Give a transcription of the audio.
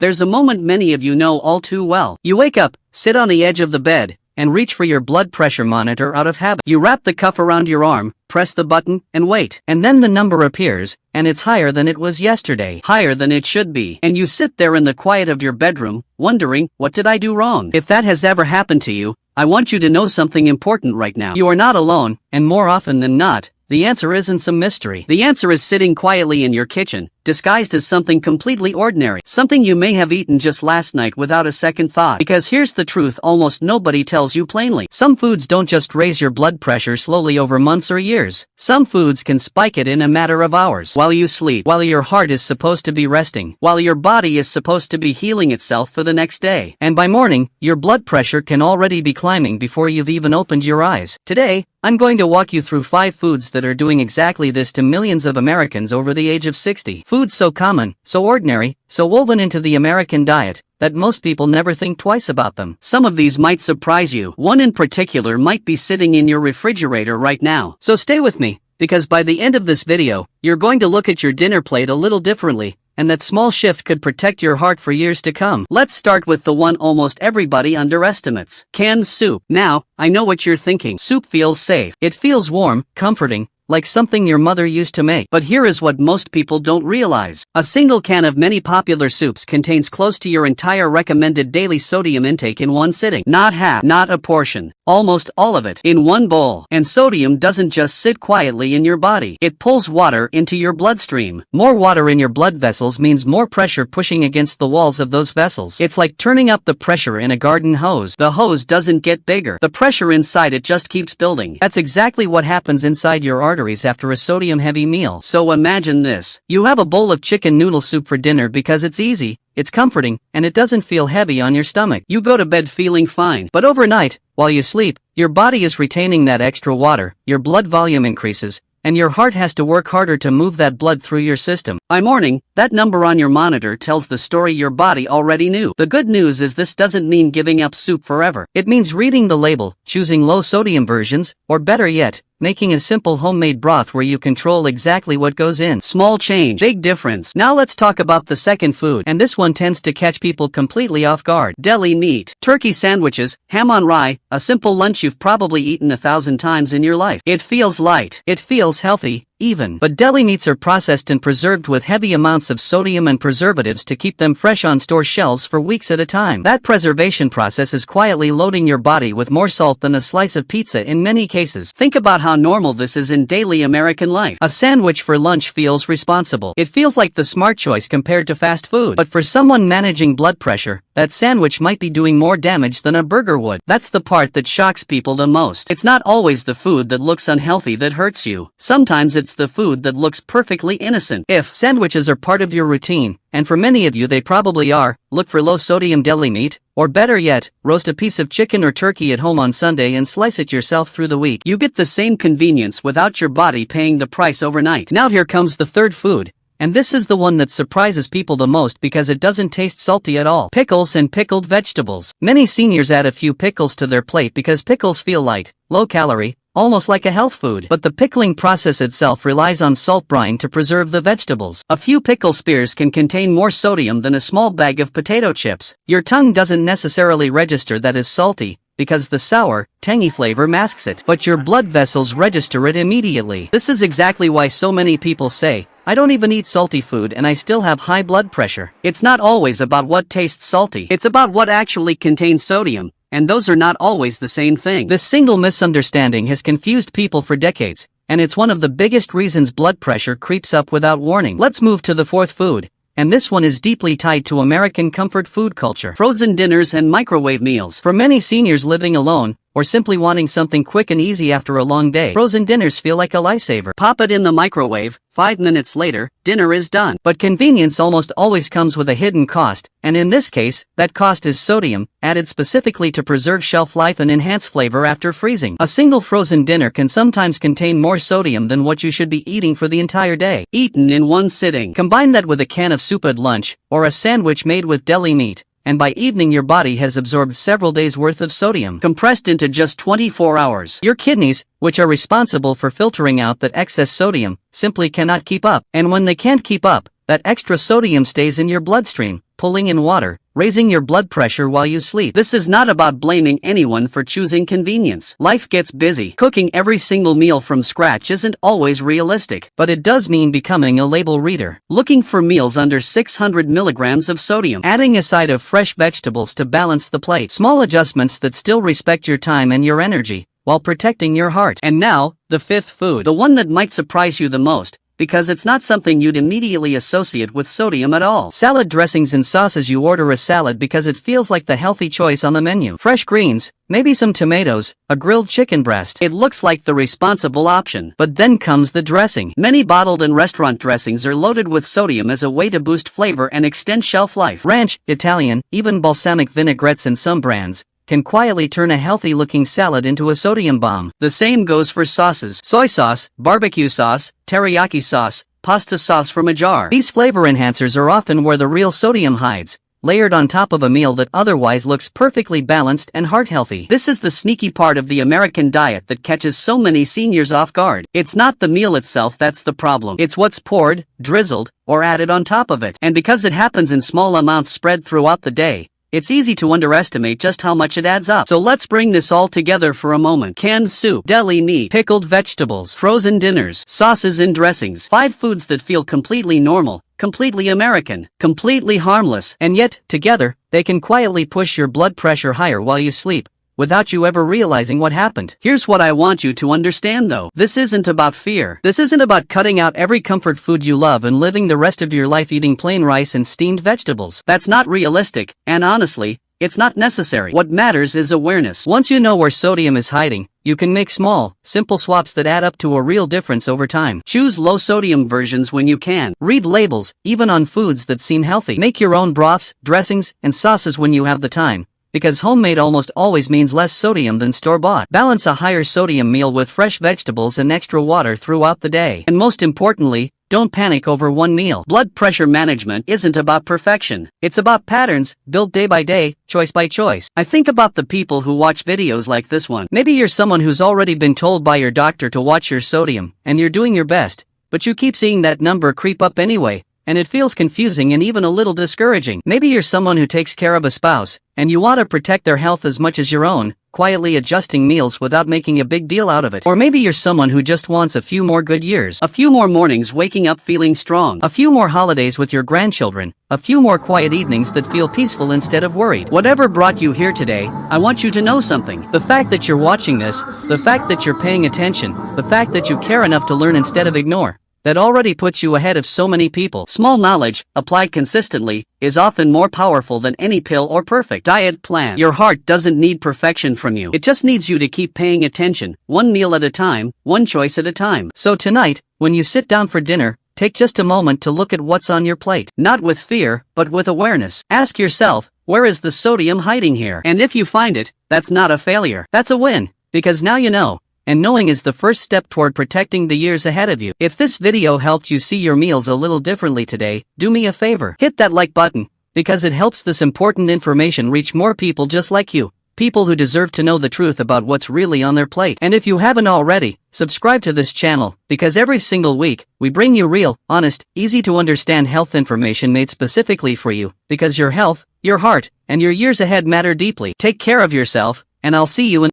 There's a moment many of you know all too well. You wake up, sit on the edge of the bed, and reach for your blood pressure monitor out of habit. You wrap the cuff around your arm, press the button, and wait. And then the number appears, and it's higher than it was yesterday. Higher than it should be. And you sit there in the quiet of your bedroom, wondering, what did I do wrong? If that has ever happened to you, I want you to know something important right now. You are not alone, and more often than not, the answer isn't some mystery. The answer is sitting quietly in your kitchen, disguised as something completely ordinary. Something you may have eaten just last night without a second thought. Because here's the truth almost nobody tells you plainly. Some foods don't just raise your blood pressure slowly over months or years. Some foods can spike it in a matter of hours. While you sleep, while your heart is supposed to be resting, while your body is supposed to be healing itself for the next day. And by morning, your blood pressure can already be climbing before you've even opened your eyes. Today, I'm going to walk you through 5 foods that are doing exactly this to millions of Americans over the age of 60. Foods so common, so ordinary, so woven into the American diet, that most people never think twice about them. Some of these might surprise you. One in particular might be sitting in your refrigerator right now. So stay with me, because by the end of this video, you're going to look at your dinner plate a little differently, and that small shift could protect your heart for years to come. Let's start with the one almost everybody underestimates. Canned soup. Now, I know what you're thinking. Soup feels safe. It feels warm, comforting, like something your mother used to make. But here is what most people don't realize. A single can of many popular soups contains close to your entire recommended daily sodium intake in one sitting. Not half, not a portion. Almost all of it in one bowl. And sodium doesn't just sit quietly in your body. It pulls water into your bloodstream. More water in your blood vessels means more pressure pushing against the walls of those vessels. It's like turning up the pressure in a garden hose. The hose doesn't get bigger. The pressure inside it just keeps building. That's exactly what happens inside your arteries after a sodium-heavy meal. So imagine this. You have a bowl of chicken noodle soup for dinner because it's easy, it's comforting, and it doesn't feel heavy on your stomach. You go to bed feeling fine. But overnight, while you sleep, your body is retaining that extra water, your blood volume increases, and your heart has to work harder to move that blood through your system. By morning, that number on your monitor tells the story your body already knew. The good news is this doesn't mean giving up soup forever. It means reading the label, choosing low-sodium versions, or better yet, making a simple homemade broth where you control exactly what goes in. Small change, big difference. Now let's talk about the second food, and this one tends to catch people completely off guard. Deli meat. Turkey sandwiches, ham on rye, a simple lunch you've probably eaten 1,000 times in your life. It feels light. It feels healthy, even. But deli meats are processed and preserved with heavy amounts of sodium and preservatives to keep them fresh on store shelves for weeks at a time. That preservation process is quietly loading your body with more salt than a slice of pizza in many cases. Think about how normal this is in daily American life. A sandwich for lunch feels responsible. It feels like the smart choice compared to fast food. But for someone managing blood pressure, that sandwich might be doing more damage than a burger would. That's the part that shocks people the most. It's not always the food that looks unhealthy that hurts you. Sometimes it's the food that looks perfectly innocent. If sandwiches are part of your routine, and for many of you they probably are, look for low-sodium deli meat, or better yet, roast a piece of chicken or turkey at home on Sunday and slice it yourself through the week. You get the same convenience without your body paying the price overnight. Now here comes the third food. And this is the one that surprises people the most because it doesn't taste salty at all. Pickles and pickled vegetables. Many seniors add a few pickles to their plate because pickles feel light, low-calorie, almost like a health food. But the pickling process itself relies on salt brine to preserve the vegetables. A few pickle spears can contain more sodium than a small bag of potato chips. Your tongue doesn't necessarily register that as salty, because the sour, tangy flavor masks it. But your blood vessels register it immediately. This is exactly why so many people say, I don't even eat salty food and I still have high blood pressure. It's not always about what tastes salty. It's about what actually contains sodium, and those are not always the same thing. This single misunderstanding has confused people for decades, and it's one of the biggest reasons blood pressure creeps up without warning. Let's move to the fourth food. And this one is deeply tied to American comfort food culture. Frozen dinners and microwave meals. For many seniors living alone, or simply wanting something quick and easy after a long day, frozen dinners feel like a lifesaver. Pop it in the microwave, 5 minutes later, dinner is done. But convenience almost always comes with a hidden cost, and in this case, that cost is sodium, added specifically to preserve shelf life and enhance flavor after freezing. A single frozen dinner can sometimes contain more sodium than what you should be eating for the entire day. Eaten in one sitting. Combine that with a can of soup at lunch, or a sandwich made with deli meat, and by evening your body has absorbed several days' worth of sodium, compressed into just 24 hours. Your kidneys, which are responsible for filtering out that excess sodium, simply cannot keep up. And when they can't keep up, that extra sodium stays in your bloodstream, pulling in water, raising your blood pressure while you sleep. This is not about blaming anyone for choosing convenience. Life gets busy. Cooking every single meal from scratch isn't always realistic, but it does mean becoming a label reader. Looking for meals under 600 milligrams of sodium. Adding a side of fresh vegetables to balance the plate. Small adjustments that still respect your time and your energy, while protecting your heart. And now, the fifth food. The one that might surprise you the most, because it's not something you'd immediately associate with sodium at all. Salad dressings and sauces. You order a salad because it feels like the healthy choice on the menu. Fresh greens, maybe some tomatoes, a grilled chicken breast. It looks like the responsible option. But then comes the dressing. Many bottled and restaurant dressings are loaded with sodium as a way to boost flavor and extend shelf life. Ranch, Italian, even balsamic vinaigrettes in some brands can quietly turn a healthy-looking salad into a sodium bomb. The same goes for sauces. Soy sauce, barbecue sauce, teriyaki sauce, pasta sauce from a jar. These flavor enhancers are often where the real sodium hides, layered on top of a meal that otherwise looks perfectly balanced and heart-healthy. This is the sneaky part of the American diet that catches so many seniors off guard. It's not the meal itself that's the problem. It's what's poured, drizzled, or added on top of it. And because it happens in small amounts spread throughout the day, it's easy to underestimate just how much it adds up. So let's bring this all together for a moment. Canned soup, deli meat, pickled vegetables, frozen dinners, sauces and dressings. 5 foods that feel completely normal, completely American, completely harmless, and yet, together, they can quietly push your blood pressure higher while you sleep, without you ever realizing what happened. Here's what I want you to understand though. This isn't about fear. This isn't about cutting out every comfort food you love and living the rest of your life eating plain rice and steamed vegetables. That's not realistic, and honestly, it's not necessary. What matters is awareness. Once you know where sodium is hiding, you can make small, simple swaps that add up to a real difference over time. Choose low-sodium versions when you can. Read labels, even on foods that seem healthy. Make your own broths, dressings, and sauces when you have the time, because homemade almost always means less sodium than store-bought. Balance a higher sodium meal with fresh vegetables and extra water throughout the day. And most importantly, don't panic over one meal. Blood pressure management isn't about perfection. It's about patterns, built day by day, choice by choice. I think about the people who watch videos like this one. Maybe you're someone who's already been told by your doctor to watch your sodium, and you're doing your best, but you keep seeing that number creep up anyway, and it feels confusing and even a little discouraging. Maybe you're someone who takes care of a spouse, and you want to protect their health as much as your own, quietly adjusting meals without making a big deal out of it. Or maybe you're someone who just wants a few more good years, a few more mornings waking up feeling strong, a few more holidays with your grandchildren, a few more quiet evenings that feel peaceful instead of worried. Whatever brought you here today, I want you to know something. The fact that you're watching this, the fact that you're paying attention, the fact that you care enough to learn instead of ignore, that already puts you ahead of so many people. Small knowledge, applied consistently, is often more powerful than any pill or perfect diet plan. Your heart doesn't need perfection from you. It just needs you to keep paying attention, one meal at a time, one choice at a time. So tonight, when you sit down for dinner, take just a moment to look at what's on your plate. Not with fear, but with awareness. Ask yourself, where is the sodium hiding here? And if you find it, that's not a failure. That's a win, because now you know. And knowing is the first step toward protecting the years ahead of you. If this video helped you see your meals a little differently today, do me a favor. Hit that like button, because it helps this important information reach more people just like you. People who deserve to know the truth about what's really on their plate. And if you haven't already, subscribe to this channel, because every single week, we bring you real, honest, easy to understand health information made specifically for you, because your health, your heart, and your years ahead matter deeply. Take care of yourself, and I'll see you in